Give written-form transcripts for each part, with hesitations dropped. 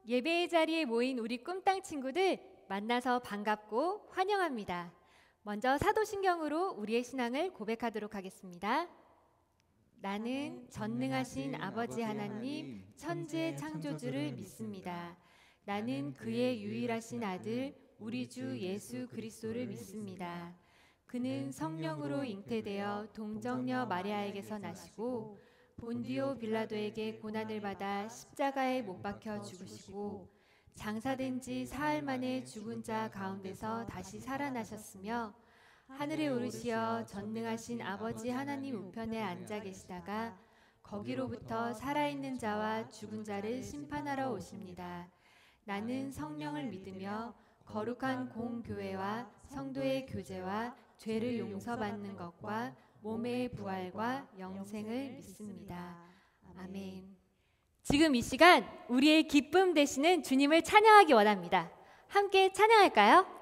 예배의 자리에 모인 우리 꿈땅 친구들 만나서 반갑고 환영합니다. 먼저 사도신경으로 우리의 신앙을 고백하도록 하겠습니다. 나는 전능하신 아버지 하나님 천지의 창조주를 믿습니다. 나는 그의 유일하신 아들 우리 주 예수 그리스도를 믿습니다. 그는 성령으로 잉태되어 동정녀 마리아에게서 나시고 본디오 빌라도에게 고난을 받아 십자가에 못 박혀 죽으시고 장사된 지 사흘 만에 죽은 자 가운데서 다시 살아나셨으며 하늘에 오르시어 전능하신 아버지 하나님 우편에 앉아 계시다가 거기로부터 살아있는 자와 죽은 자를 심판하러 오십니다. 나는 성령을 믿으며 거룩한 공교회와 성도의 교제와 죄를 용서받는 것과 몸의 부활과 영생을 믿습니다. 아멘. 지금 이 시간 우리의 기쁨 되시는 주님을 찬양하기 원합니다. 함께 찬양할까요?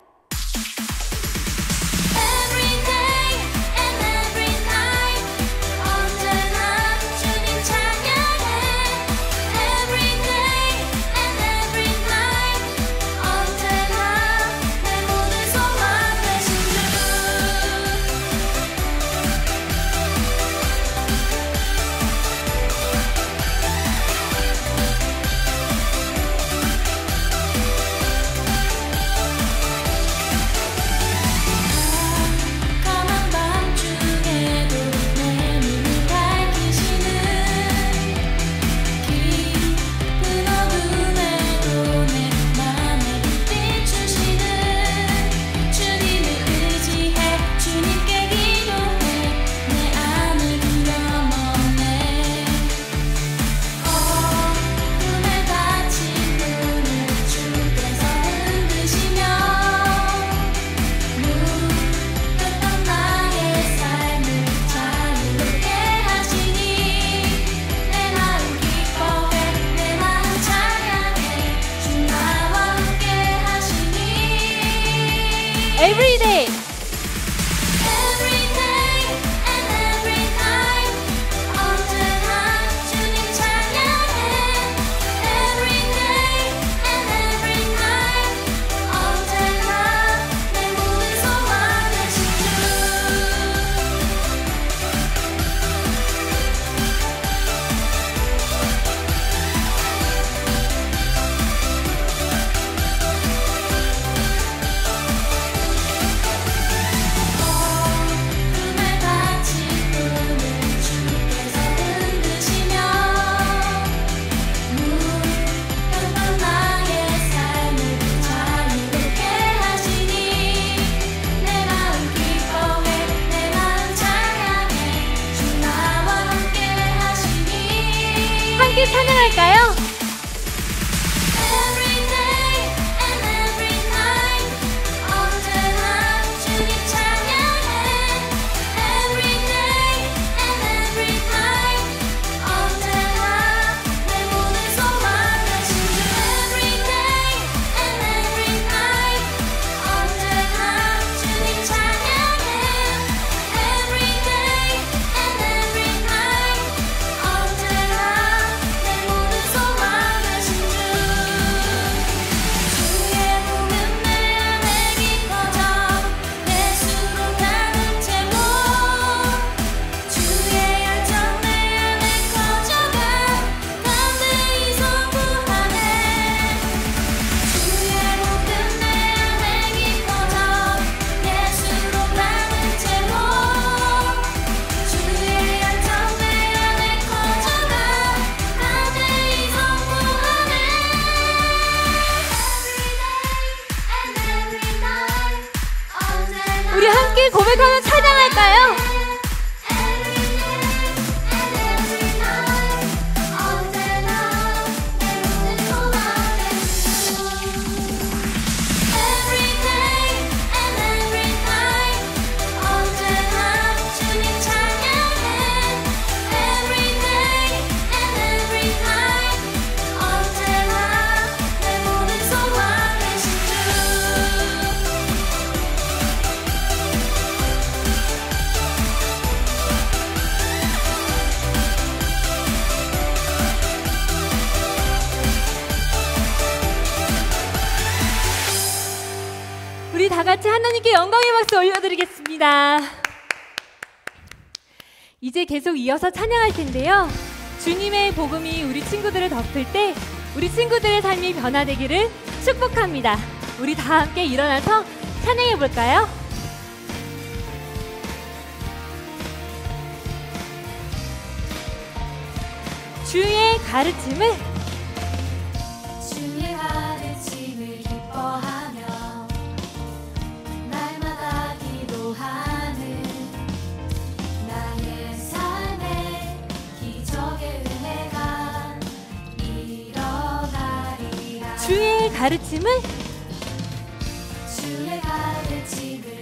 Every day. 함께 찬양할까요? 하나님께 영광의 박수 올려드리겠습니다. 이제 계속 이어서 찬양할 텐데요. 주님의 복음이 우리 친구들을 덮을 때 우리 친구들의 삶이 변화되기를 축복합니다. 우리 다 함께 일어나서 찬양해 볼까요? 주의 가르침을 기뻐하며 날마다 기도하는 나의 삶에 기적의 은혜가 일어나리라. 주의 가르침을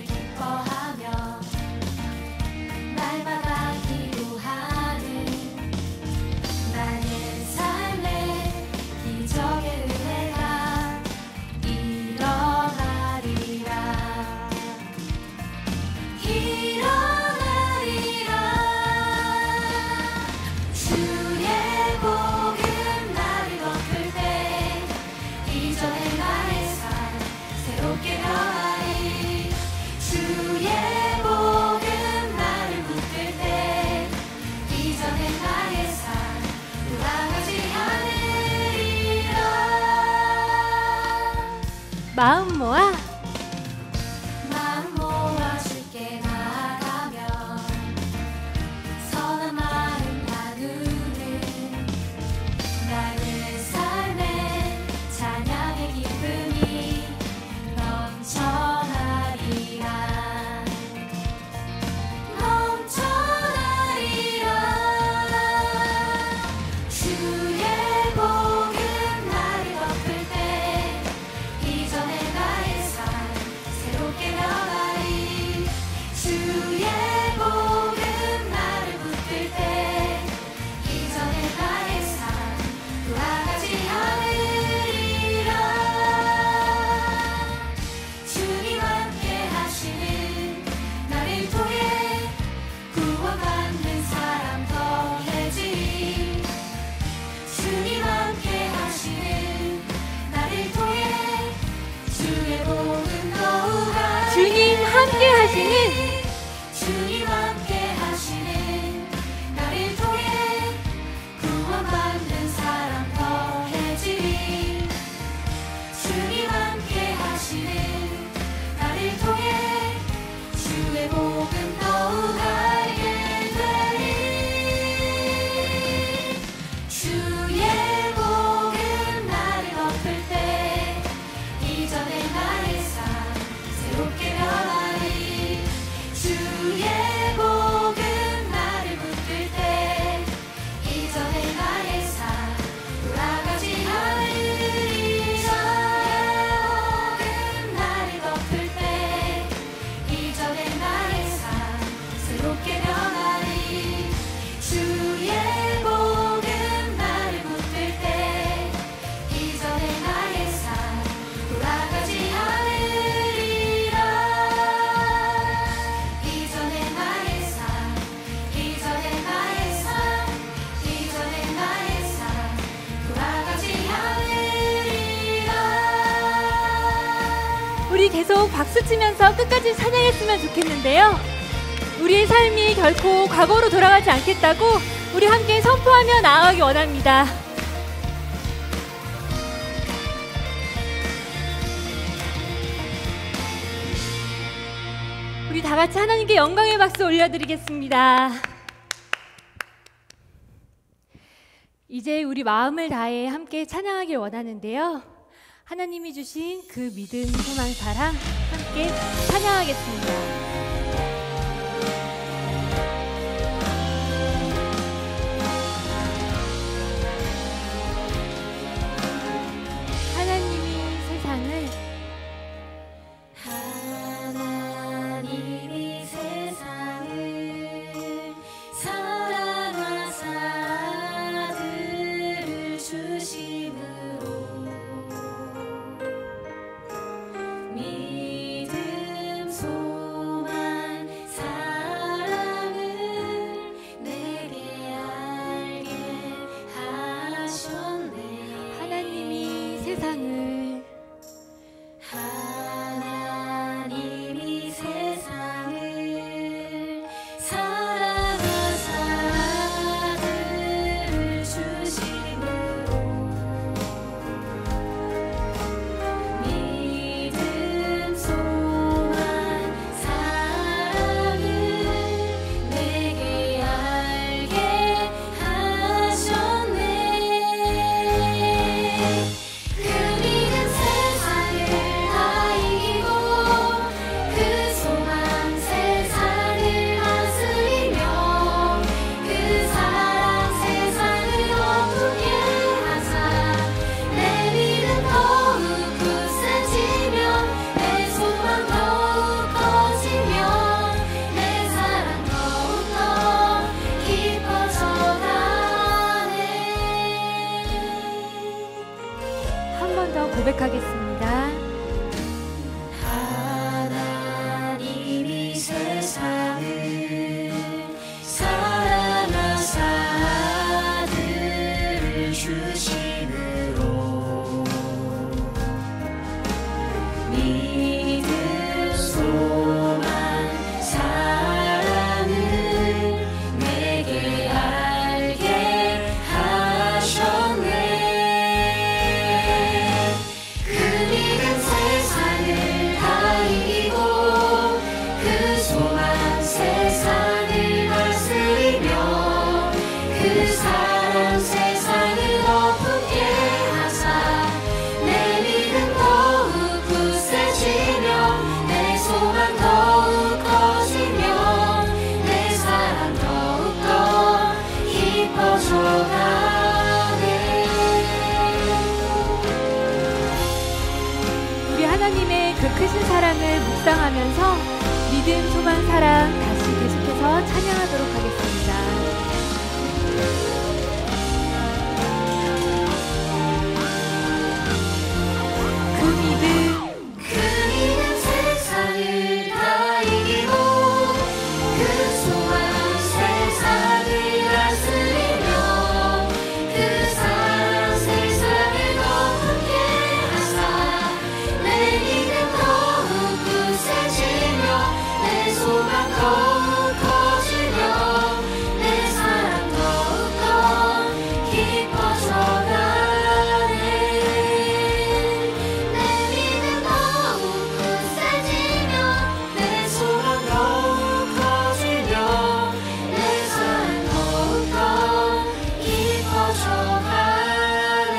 기뻐하며 날마다 기도하는 나의 삶에 기적의 은혜가 일어나리라. 주의 복음 나를 덮을 때 이전의 나의 삶 새롭게 변하리. 주의 복음 나를 붙들 때 이전의 나의 삶 돌아가지 않으리라. 마음 모아 주께 나아가며 선한 마음 나누는 나의 삶에 찬양의 기쁨이 넘쳐나리라. 주의 복음 나를 덮을 때 이전의 나의 삶 새롭게 변하리. 주의 복음 나를 붙들 때 이전의 나의 삶 돌아가지 않으리라. 주님 함께 하시는 나를 통해 구원받는 사람 더해지리. 주님 함께 하시는 나를 통해 주의 복음 더우가 주님 함께 하시는 주님 함께 하시는 나를 통해 구원받는 사람 더해지리. 주님 함께 하시는 나를 통해 주의 복음 더욱 알게 되리. 주의 복음 나를 덮을 때 이전의 나의 삶 새롭게 변하리. 주의 복음 나를 붙들 때 이전의 나의 삶 돌아가지 않으리라. 복음 나를 덮을 때 이전의 나의 삶 새롭게 변하리. 주의 복음 나를 붙들 때 이전의 나의 삶 돌아가지 않으리라. 이전의 나의 삶 이전의 나의 삶 이전의 나의 삶 돌아가지 않으리라. 우리 계속 박수 치면서 끝까지 찬양했으면 좋겠는데요. 우리의 삶이 결코 과거로 돌아가지 않겠다고 우리 함께 선포하며 나아가기 원합니다. 우리 다 같이 하나님께 영광의 박수 올려드리겠습니다. 이제 우리 마음을 다해 함께 찬양하길 원하는데요. 하나님이 주신 그 믿음, 소망, 사랑 함께 찬양하겠습니다. 하나님이 세상을 하나님이 세상을 사랑하사 아들을 주심으로 믿음 소 고백하겠습니다. 하나님이 세상을 사랑하사 아들을 주심으로 믿음 소망 사랑을 내게 알게 하셨네. 그 믿음 세상을 다 이기고 그 소망 세상을 다스리며 그 사랑 세상을 덮게 하사 내 믿음 더욱 굳세지며 내 소망 더욱 커지며 내 사랑 더욱더 깊어져가네. 우리 하나님의 그 크신 사랑을 묵상하면서 믿음, 소망, 사랑 다시 계속해서 찬양하도록 하겠습니다. 그 믿음 그 믿음 세상을 다 이기고 그 소망 세상을 다스리며 그 사랑 세상을 덮게 하사 내 믿음 더욱 굳세지며 내 소망 더욱 커지며 내 사랑 더욱더 깊어져가네. 내 믿음 더욱 굳세지며 내 소망 더욱 커지며 내 사랑 더욱더 깊어져가네.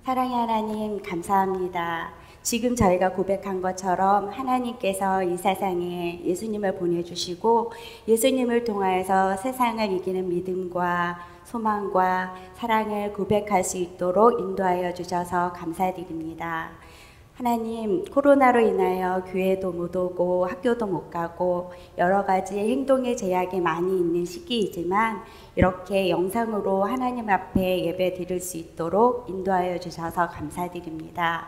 사랑의 하나님 감사합니다. 지금 저희가 고백한 것처럼 하나님께서 이 세상에 예수님을 보내주시고 예수님을 통하여서 세상을 이기는 믿음과 소망과 사랑을 고백할 수 있도록 인도하여 주셔서 감사드립니다. 하나님, 코로나로 인하여 교회도 못 오고 학교도 못 가고 여러 가지 행동의 제약이 많이 있는 시기이지만 이렇게 영상으로 하나님 앞에 예배 드릴 수 있도록 인도하여 주셔서 감사드립니다.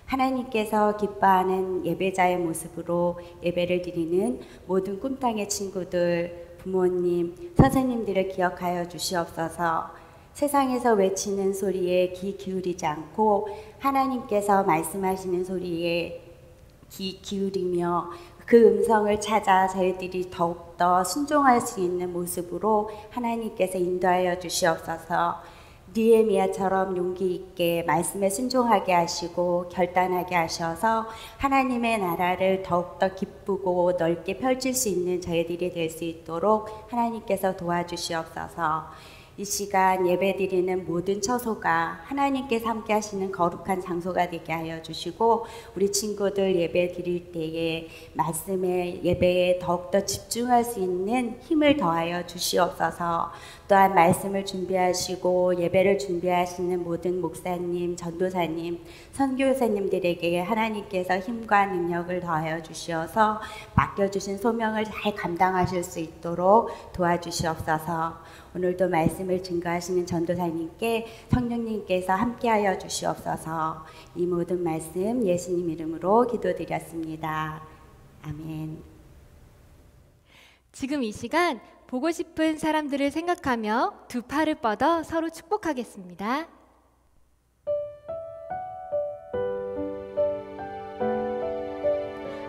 하나님께서 기뻐하는 예배자의 모습으로 예배를 드리는 모든 꿈땅의 친구들, 부모님, 선생님들을 기억하여 주시옵소서. 세상에서 외치는 소리에 귀 기울이지 않고 하나님께서 말씀하시는 소리에 귀 기울이며 그 음성을 찾아 저희들이 더욱더 순종할 수 있는 모습으로 하나님께서 인도하여 주시옵소서. 느헤미야처럼 용기 있게 말씀에 순종하게 하시고 결단하게 하셔서 하나님의 나라를 더욱더 기쁘고 넓게 펼칠 수 있는 저희들이 될 수 있도록 하나님께서 도와주시옵소서. 이 시간 예배드리는 모든 처소가 하나님께서 함께 하시는 거룩한 장소가 되게 하여 주시고 우리 친구들 예배 드릴 때에 말씀에 예배에 더욱더 집중할 수 있는 힘을 더하여 주시옵소서. 또한 말씀을 준비하시고 예배를 준비하시는 모든 목사님, 전도사님, 선교사님들에게 하나님께서 힘과 능력을 더하여 주시어서 맡겨주신 소명을 잘 감당하실 수 있도록 도와주시옵소서. 오늘도 말씀을 증거하시는 전도사님께 성령님께서 함께하여 주시옵소서. 이 모든 말씀 예수님 이름으로 기도드렸습니다. 아멘. 지금 이 시간 보고 싶은 사람들을 생각하며 두 팔을 뻗어 서로 축복하겠습니다.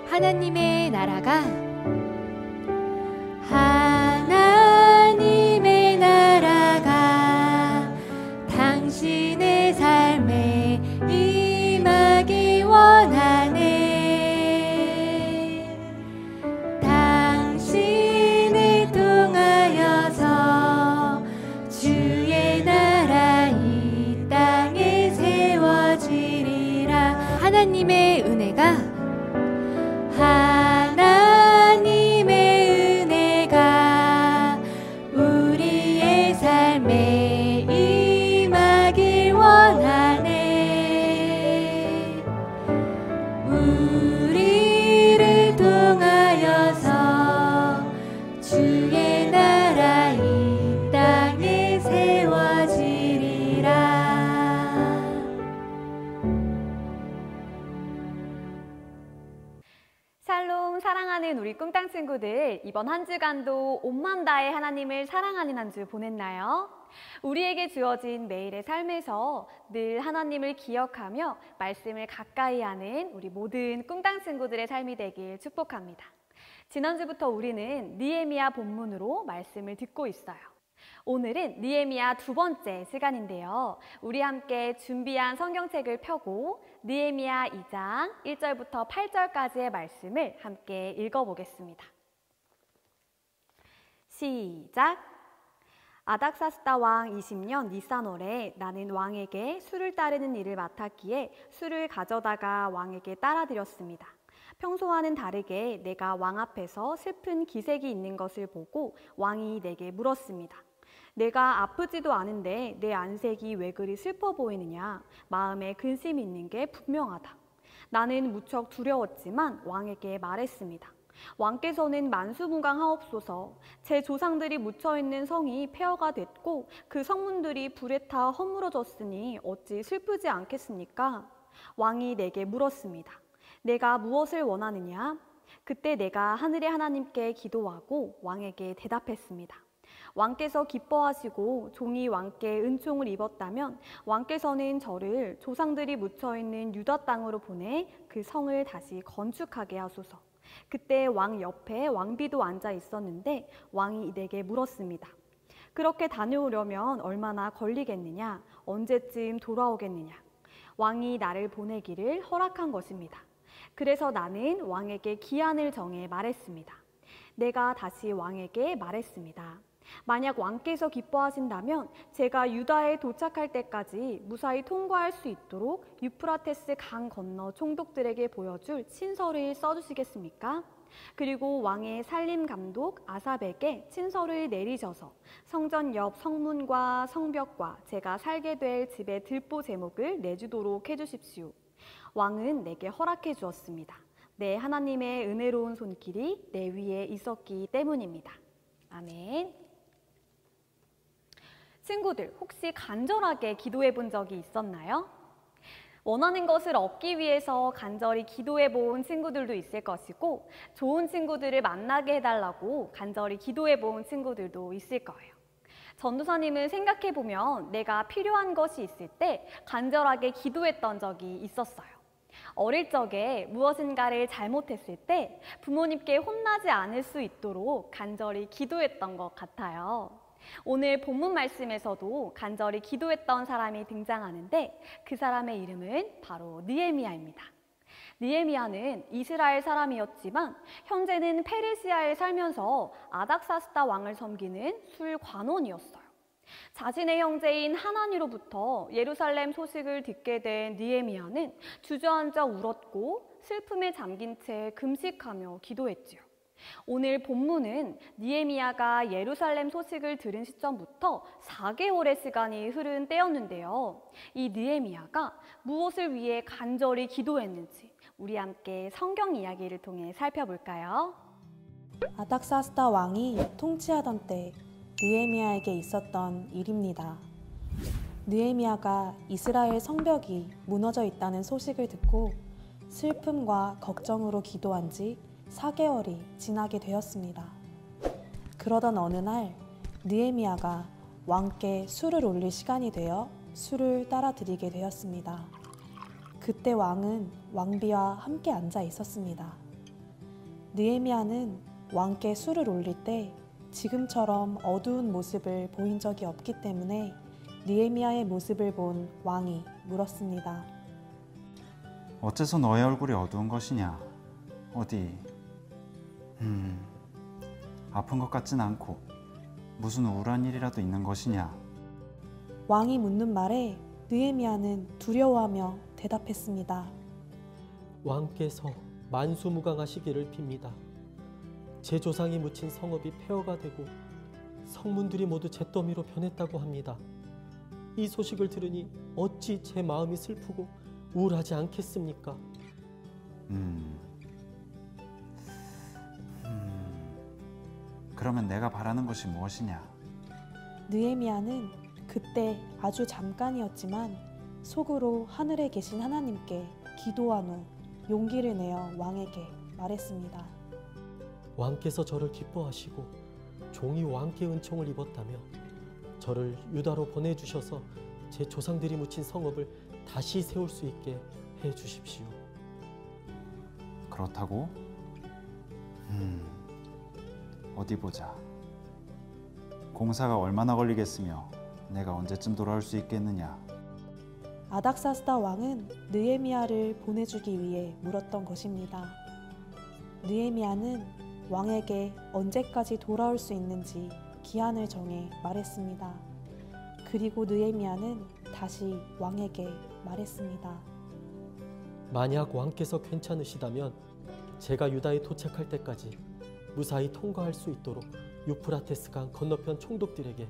하나님의 나라가 하나님의 나라가 당신의 삶에 임하기 원하네. 당신을 통하여서 주의 나라 이 땅에 세워지리라. 하나님의 은혜가 하나님의 은혜가 우리의 삶에 임하길 원하네. 꿍땅 친구들, 이번 한 주간도 온맘 다해 하나님을 사랑하는 한 주 보냈나요? 우리에게 주어진 매일의 삶에서 늘 하나님을 기억하며 말씀을 가까이 하는 우리 모든 꿍땅 친구들의 삶이 되길 축복합니다. 지난주부터 우리는 느헤미야 본문으로 말씀을 듣고 있어요. 오늘은 느헤미야 두 번째 시간인데요. 우리 함께 준비한 성경책을 펴고 느헤미야 2장 1절부터 8절까지의 말씀을 함께 읽어보겠습니다. 시작! 아닥사스다 왕 20년 니산월에 나는 왕에게 술을 따르는 일을 맡았기에 술을 가져다가 왕에게 따라드렸습니다. 평소와는 다르게 내가 왕 앞에서 슬픈 기색이 있는 것을 보고 왕이 내게 물었습니다. 내가 아프지도 않은데 내 안색이 왜 그리 슬퍼 보이느냐? 마음에 근심이 있는 게 분명하다. 나는 무척 두려웠지만 왕에게 말했습니다. 왕께서는 만수무강하옵소서. 제 조상들이 묻혀있는 성이 폐허가 됐고 그 성문들이 불에 타 허물어졌으니 어찌 슬프지 않겠습니까? 왕이 내게 물었습니다. 내가 무엇을 원하느냐? 그때 내가 하늘의 하나님께 기도하고 왕에게 대답했습니다. 왕께서 기뻐하시고 종이 왕께 은총을 입었다면 왕께서는 저를 조상들이 묻혀있는 유다 땅으로 보내 그 성을 다시 건축하게 하소서. 그때 왕 옆에 왕비도 앉아 있었는데 왕이 내게 물었습니다. 그렇게 다녀오려면 얼마나 걸리겠느냐? 언제쯤 돌아오겠느냐? 왕이 나를 보내기를 허락한 것입니다. 그래서 나는 왕에게 기한을 정해 말했습니다. 내가 다시 왕에게 말했습니다. 만약 왕께서 기뻐하신다면 제가 유다에 도착할 때까지 무사히 통과할 수 있도록 유프라테스 강 건너 총독들에게 보여줄 친서를 써주시겠습니까? 그리고 왕의 살림 감독 아삽에게 친서를 내리셔서 성전 옆 성문과 성벽과 제가 살게 될 집의 들보 제목을 내주도록 해주십시오. 왕은 내게 허락해 주었습니다. 내 하나님의 은혜로운 손길이 내 위에 있었기 때문입니다. 아멘. 친구들, 혹시 간절하게 기도해 본 적이 있었나요? 원하는 것을 얻기 위해서 간절히 기도해 본 친구들도 있을 것이고, 좋은 친구들을 만나게 해달라고 간절히 기도해 본 친구들도 있을 거예요. 전도사님은 생각해 보면 내가 필요한 것이 있을 때 간절하게 기도했던 적이 있었어요. 어릴 적에 무엇인가를 잘못했을 때 부모님께 혼나지 않을 수 있도록 간절히 기도했던 것 같아요. 오늘 본문 말씀에서도 간절히 기도했던 사람이 등장하는데 그 사람의 이름은 바로 느헤미야입니다. 느헤미야는 이스라엘 사람이었지만 현재는 페르시아에 살면서 아닥사스다 왕을 섬기는 술관원이었어요. 자신의 형제인 하나니로부터 예루살렘 소식을 듣게 된 느헤미야는 주저앉아 울었고 슬픔에 잠긴 채 금식하며 기도했지요. 오늘 본문은 느헤미야가 예루살렘 소식을 들은 시점부터 4개월의 시간이 흐른 때였는데요. 이 느헤미야가 무엇을 위해 간절히 기도했는지 우리 함께 성경 이야기를 통해 살펴볼까요? 아닥사스다 왕이 통치하던 때 느헤미야에게 있었던 일입니다. 느헤미야가 이스라엘 성벽이 무너져 있다는 소식을 듣고 슬픔과 걱정으로 기도한 지 4개월이 지나게 되었습니다. 그러던 어느 날 느헤미야가 왕께 술을 올릴 시간이 되어 술을 따라 드리게 되었습니다. 그때 왕은 왕비와 함께 앉아 있었습니다. 느헤미야는 왕께 술을 올릴 때 지금처럼 어두운 모습을 보인 적이 없기 때문에 느헤미야의 모습을 본 왕이 물었습니다. 어째서 너의 얼굴이 어두운 것이냐? 어디 아픈 것 같진 않고 무슨 우울한 일이라도 있는 것이냐? 왕이 묻는 말에 느헤미야는 두려워하며 대답했습니다. 왕께서 만수무강하시기를 빕니다. 제 조상이 묻힌 성읍이 폐허가 되고 성문들이 모두 잿더미로 변했다고 합니다. 이 소식을 들으니 어찌 제 마음이 슬프고 우울하지 않겠습니까? 그러면 내가 바라는 것이 무엇이냐? 느헤미야는 그때 아주 잠깐이었지만 속으로 하늘에 계신 하나님께 기도한 후 용기를 내어 왕에게 말했습니다. 왕께서 저를 기뻐하시고 종이 왕께 은총을 입었다며 저를 유다로 보내주셔서 제 조상들이 묻힌 성읍을 다시 세울 수 있게 해 주십시오. 그렇다고? 어디 보자. 공사가 얼마나 걸리겠으며 내가 언제쯤 돌아올 수 있겠느냐. 아닥사스다 왕은 느헤미야를 보내주기 위해 물었던 것입니다. 느헤미야는 왕에게 언제까지 돌아올 수 있는지 기한을 정해 말했습니다. 그리고 느헤미야는 다시 왕에게 말했습니다. 만약 왕께서 괜찮으시다면 제가 유다에 도착할 때까지 무사히 통과할 수 있도록 유프라테스 강 건너편 총독들에게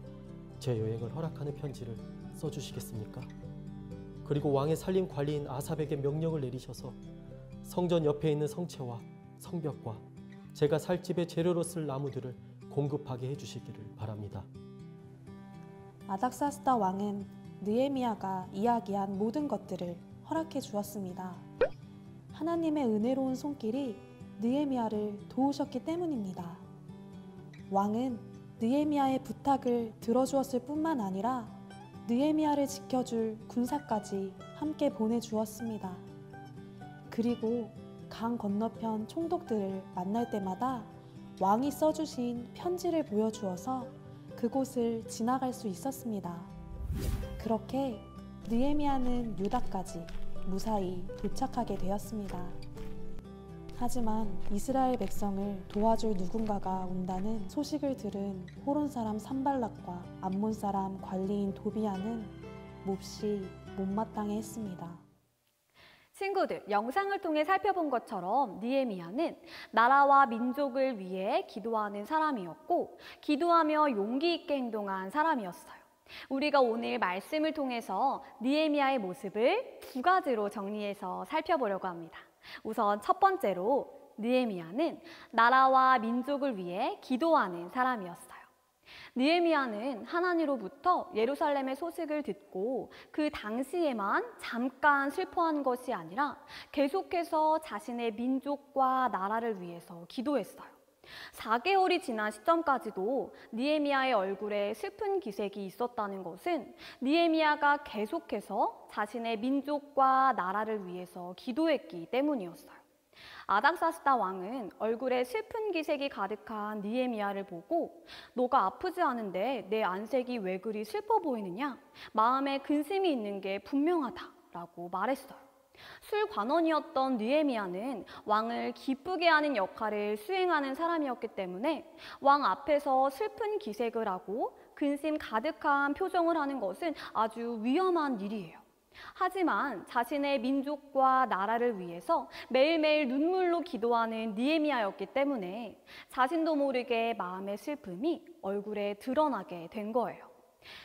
제 여행을 허락하는 편지를 써주시겠습니까? 그리고 왕의 살림 관리인 아삽에게 명령을 내리셔서 성전 옆에 있는 성채와 성벽과 제가 살 집의 재료로 쓸 나무들을 공급하게 해주시기를 바랍니다. 아닥사스다 왕은 느헤미야가 이야기한 모든 것들을 허락해 주었습니다. 하나님의 은혜로운 손길이 느헤미야를 도우셨기 때문입니다. 왕은 느헤미야의 부탁을 들어주었을 뿐만 아니라 느헤미야를 지켜줄 군사까지 함께 보내주었습니다. 그리고 강 건너편 총독들을 만날 때마다 왕이 써주신 편지를 보여주어서 그곳을 지나갈 수 있었습니다. 그렇게 느헤미야는 유다까지 무사히 도착하게 되었습니다. 하지만 이스라엘 백성을 도와줄 누군가가 온다는 소식을 들은 호론 사람 산발락과 암몬 사람 관리인 도비아는 몹시 못마땅해 했습니다. 친구들, 영상을 통해 살펴본 것처럼 느헤미야는 나라와 민족을 위해 기도하는 사람이었고 기도하며 용기 있게 행동한 사람이었어요. 우리가 오늘 말씀을 통해서 느헤미야의 모습을 두 가지로 정리해서 살펴보려고 합니다. 우선 첫 번째로 느헤미야는 나라와 민족을 위해 기도하는 사람이었어요. 느헤미야는 하나님으로부터 예루살렘의 소식을 듣고 그 당시에만 잠깐 슬퍼한 것이 아니라 계속해서 자신의 민족과 나라를 위해서 기도했어요. 4개월이 지난 시점까지도 느헤미야의 얼굴에 슬픈 기색이 있었다는 것은 느헤미야가 계속해서 자신의 민족과 나라를 위해서 기도했기 때문이었어요. 아닥사스다 왕은 얼굴에 슬픈 기색이 가득한 느헤미야를 보고 너가 아프지 않은데 내 안색이 왜 그리 슬퍼 보이느냐? 마음에 근심이 있는 게 분명하다라고 말했어요. 술관원이었던 느헤미야는 왕을 기쁘게 하는 역할을 수행하는 사람이었기 때문에 왕 앞에서 슬픈 기색을 하고 근심 가득한 표정을 하는 것은 아주 위험한 일이에요. 하지만 자신의 민족과 나라를 위해서 매일매일 눈물로 기도하는 느헤미야였기 때문에 자신도 모르게 마음의 슬픔이 얼굴에 드러나게 된 거예요.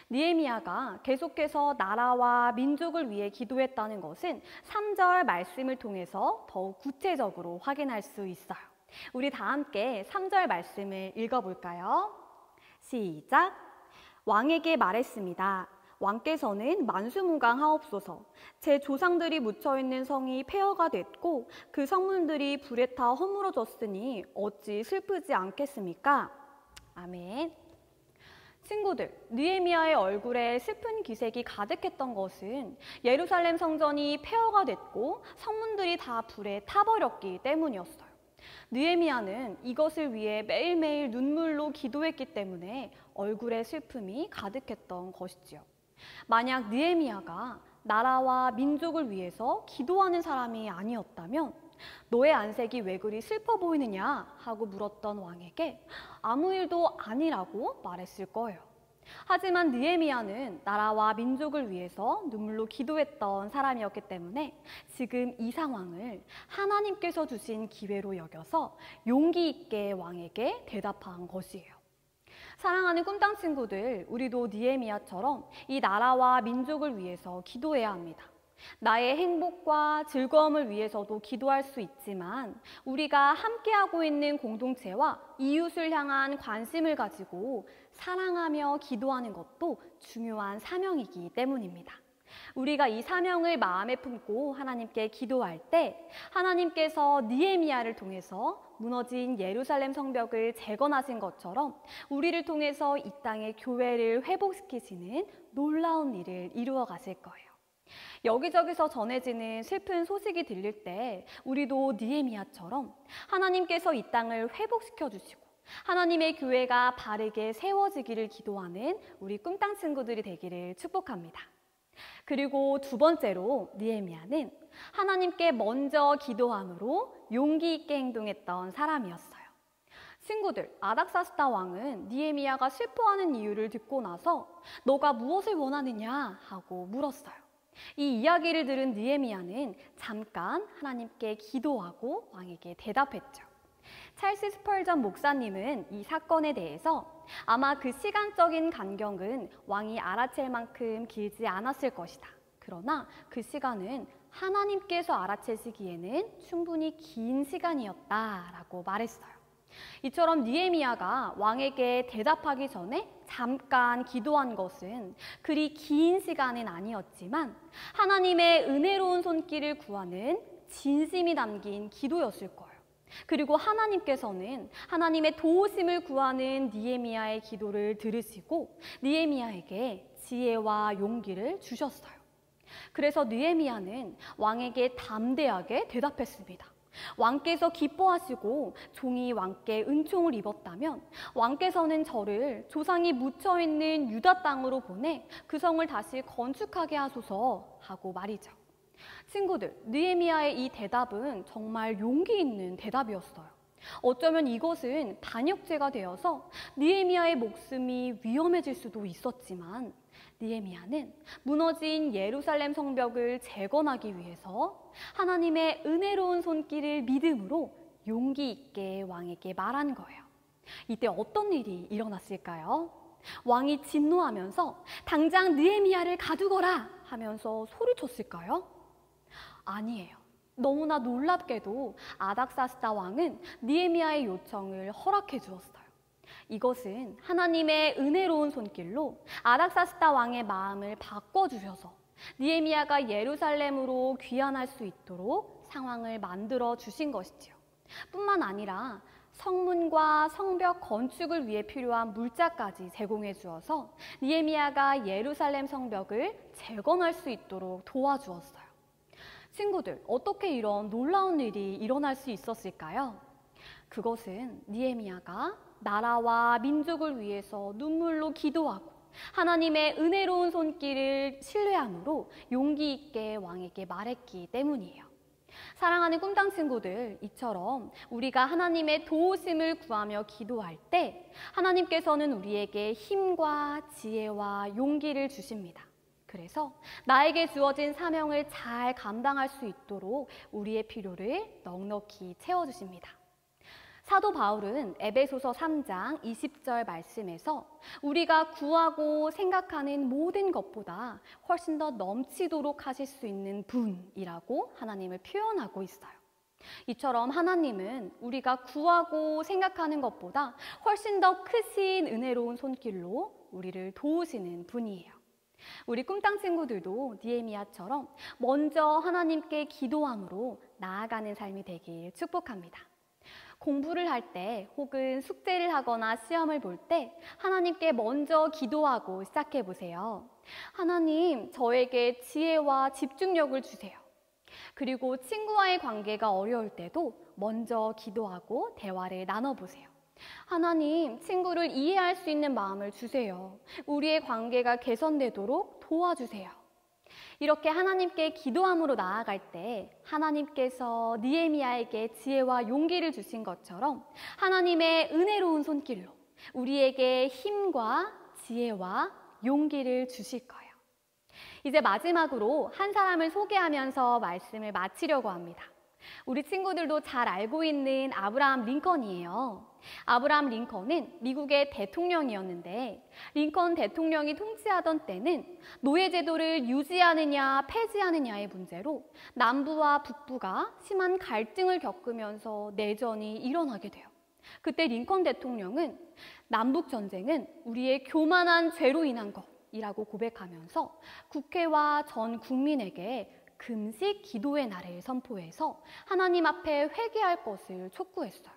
느헤미야가 계속해서 나라와 민족을 위해 기도했다는 것은 3절 말씀을 통해서 더욱 구체적으로 확인할 수 있어요. 우리 다 함께 3절 말씀을 읽어볼까요? 시작! 왕에게 말했습니다. 왕께서는 만수무강하옵소서. 제 조상들이 묻혀있는 성이 폐허가 됐고 그 성문들이 불에 타 허물어졌으니 어찌 슬프지 않겠습니까? 아멘. 친구들, 느헤미야의 얼굴에 슬픈 기색이 가득했던 것은 예루살렘 성전이 폐허가 됐고 성문들이 다 불에 타버렸기 때문이었어요. 느헤미야는 이것을 위해 매일매일 눈물로 기도했기 때문에 얼굴에 슬픔이 가득했던 것이지요. 만약 느헤미야가 나라와 민족을 위해서 기도하는 사람이 아니었다면 너의 안색이 왜 그리 슬퍼 보이느냐 하고 물었던 왕에게 아무 일도 아니라고 말했을 거예요. 하지만 느헤미야는 나라와 민족을 위해서 눈물로 기도했던 사람이었기 때문에 지금 이 상황을 하나님께서 주신 기회로 여겨서 용기 있게 왕에게 대답한 것이에요. 사랑하는 꿈땅 친구들, 우리도 느헤미야처럼 이 나라와 민족을 위해서 기도해야 합니다. 나의 행복과 즐거움을 위해서도 기도할 수 있지만 우리가 함께하고 있는 공동체와 이웃을 향한 관심을 가지고 사랑하며 기도하는 것도 중요한 사명이기 때문입니다. 우리가 이 사명을 마음에 품고 하나님께 기도할 때 하나님께서 느헤미야를 통해서 무너진 예루살렘 성벽을 재건하신 것처럼 우리를 통해서 이 땅의 교회를 회복시키시는 놀라운 일을 이루어 가실 거예요. 여기저기서 전해지는 슬픈 소식이 들릴 때 우리도 느헤미야처럼 하나님께서 이 땅을 회복시켜 주시고 하나님의 교회가 바르게 세워지기를 기도하는 우리 꿈땅 친구들이 되기를 축복합니다. 그리고 두 번째로 느헤미야는 하나님께 먼저 기도함으로 용기 있게 행동했던 사람이었어요. 친구들, 아닥사스다 왕은 느헤미야가 슬퍼하는 이유를 듣고 나서 너가 무엇을 원하느냐 하고 물었어요. 이 이야기를 들은 느헤미야는 잠깐 하나님께 기도하고 왕에게 대답했죠. 찰스 스펄전 목사님은 이 사건에 대해서 아마 그 시간적인 간격은 왕이 알아챌 만큼 길지 않았을 것이다. 그러나 그 시간은 하나님께서 알아채시기에는 충분히 긴 시간이었다라고 말했어요. 이처럼 느헤미야가 왕에게 대답하기 전에 잠깐 기도한 것은 그리 긴 시간은 아니었지만 하나님의 은혜로운 손길을 구하는 진심이 담긴 기도였을 거예요. 그리고 하나님께서는 하나님의 도우심을 구하는 느헤미야의 기도를 들으시고 느헤미야에게 지혜와 용기를 주셨어요. 그래서 느헤미야는 왕에게 담대하게 대답했습니다. 왕께서 기뻐하시고 종이 왕께 은총을 입었다면 왕께서는 저를 조상이 묻혀있는 유다 땅으로 보내 그 성을 다시 건축하게 하소서 하고 말이죠. 친구들, 느헤미야의 이 대답은 정말 용기 있는 대답이었어요. 어쩌면 이것은 반역죄가 되어서 느헤미야의 목숨이 위험해질 수도 있었지만 느헤미야는 무너진 예루살렘 성벽을 재건하기 위해서 하나님의 은혜로운 손길을 믿음으로 용기 있게 왕에게 말한 거예요. 이때 어떤 일이 일어났을까요? 왕이 진노하면서 당장 느헤미야를 가두거라 하면서 소리쳤을까요? 아니에요. 너무나 놀랍게도 아닥사스다 왕은 느헤미야의 요청을 허락해 주었어요. 이것은 하나님의 은혜로운 손길로 아닥사스다 왕의 마음을 바꿔주셔서 느헤미야가 예루살렘으로 귀환할 수 있도록 상황을 만들어 주신 것이지요. 뿐만 아니라 성문과 성벽 건축을 위해 필요한 물자까지 제공해 주어서 느헤미야가 예루살렘 성벽을 재건할 수 있도록 도와주었어요. 친구들, 어떻게 이런 놀라운 일이 일어날 수 있었을까요? 그것은 느헤미야가 나라와 민족을 위해서 눈물로 기도하고 하나님의 은혜로운 손길을 신뢰함으로 용기 있게 왕에게 말했기 때문이에요. 사랑하는 꿈땅 친구들, 이처럼 우리가 하나님의 도우심을 구하며 기도할 때 하나님께서는 우리에게 힘과 지혜와 용기를 주십니다. 그래서 나에게 주어진 사명을 잘 감당할 수 있도록 우리의 필요를 넉넉히 채워주십니다. 사도 바울은 에베소서 3장 20절 말씀에서 우리가 구하고 생각하는 모든 것보다 훨씬 더 넘치도록 하실 수 있는 분이라고 하나님을 표현하고 있어요. 이처럼 하나님은 우리가 구하고 생각하는 것보다 훨씬 더 크신 은혜로운 손길로 우리를 도우시는 분이에요. 우리 꿈땅 친구들도 느헤미야처럼 먼저 하나님께 기도함으로 나아가는 삶이 되길 축복합니다. 공부를 할 때 혹은 숙제를 하거나 시험을 볼 때 하나님께 먼저 기도하고 시작해 보세요. 하나님, 저에게 지혜와 집중력을 주세요. 그리고 친구와의 관계가 어려울 때도 먼저 기도하고 대화를 나눠보세요. 하나님, 친구를 이해할 수 있는 마음을 주세요. 우리의 관계가 개선되도록 도와주세요. 이렇게 하나님께 기도함으로 나아갈 때 하나님께서 느헤미야에게 지혜와 용기를 주신 것처럼 하나님의 은혜로운 손길로 우리에게 힘과 지혜와 용기를 주실 거예요. 이제 마지막으로 한 사람을 소개하면서 말씀을 마치려고 합니다. 우리 친구들도 잘 알고 있는 아브라함 링컨이에요. 아브라함 링컨은 미국의 대통령이었는데 링컨 대통령이 통치하던 때는 노예제도를 유지하느냐 폐지하느냐의 문제로 남부와 북부가 심한 갈등을 겪으면서 내전이 일어나게 돼요. 그때 링컨 대통령은 남북전쟁은 우리의 교만한 죄로 인한 것, 이라고 고백하면서 국회와 전 국민에게 금식 기도의 날을 선포해서 하나님 앞에 회개할 것을 촉구했어요.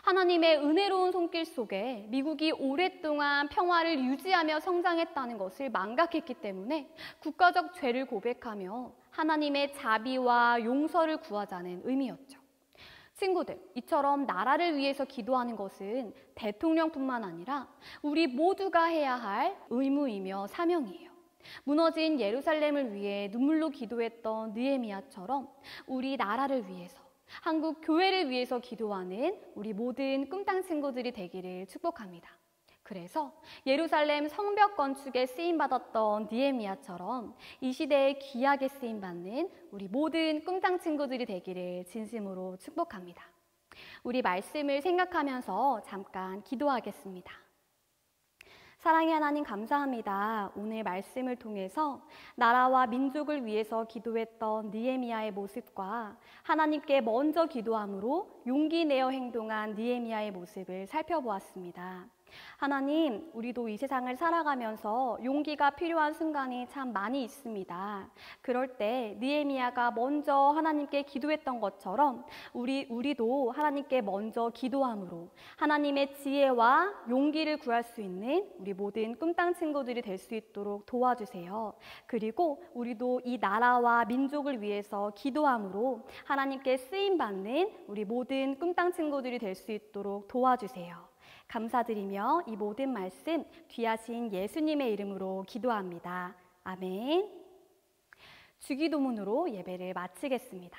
하나님의 은혜로운 손길 속에 미국이 오랫동안 평화를 유지하며 성장했다는 것을 망각했기 때문에 국가적 죄를 고백하며 하나님의 자비와 용서를 구하자는 의미였죠. 친구들, 이처럼 나라를 위해서 기도하는 것은 대통령뿐만 아니라 우리 모두가 해야 할 의무이며 사명이에요. 무너진 예루살렘을 위해 눈물로 기도했던 느헤미야처럼 우리 나라를 위해서, 한국 교회를 위해서 기도하는 우리 모든 꿈땅 친구들이 되기를 축복합니다. 그래서 예루살렘 성벽 건축에 쓰임받았던 느헤미야처럼 이 시대에 귀하게 쓰임받는 우리 모든 꿈땅 친구들이 되기를 진심으로 축복합니다. 우리 말씀을 생각하면서 잠깐 기도하겠습니다. 사랑의 하나님 감사합니다. 오늘 말씀을 통해서 나라와 민족을 위해서 기도했던 느헤미야의 모습과 하나님께 먼저 기도함으로 용기 내어 행동한 느헤미야의 모습을 살펴보았습니다. 하나님, 우리도 이 세상을 살아가면서 용기가 필요한 순간이 참 많이 있습니다. 그럴 때 느헤미야가 먼저 하나님께 기도했던 것처럼 우리도 하나님께 먼저 기도함으로 하나님의 지혜와 용기를 구할 수 있는 우리 모든 꿈땅 친구들이 될 수 있도록 도와주세요. 그리고 우리도 이 나라와 민족을 위해서 기도함으로 하나님께 쓰임받는 우리 모든 꿈땅 친구들이 될 수 있도록 도와주세요. 감사드리며 이 모든 말씀 귀하신 예수님의 이름으로 기도합니다. 아멘. 주기도문으로 예배를 마치겠습니다.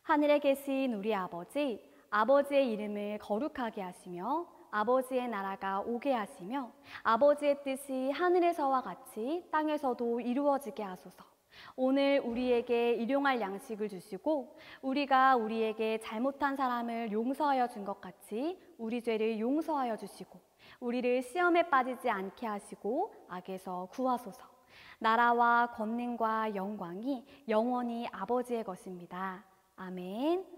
하늘에 계신 우리 아버지, 아버지의 이름을 거룩하게 하시며 아버지의 나라가 오게 하시며 아버지의 뜻이 하늘에서와 같이 땅에서도 이루어지게 하소서. 오늘 우리에게 일용할 양식을 주시고 우리가 우리에게 잘못한 사람을 용서하여 준 것 같이 우리 죄를 용서하여 주시고 우리를 시험에 빠지지 않게 하시고 악에서 구하소서. 나라와 권능과 영광이 영원히 아버지의 것입니다. 아멘.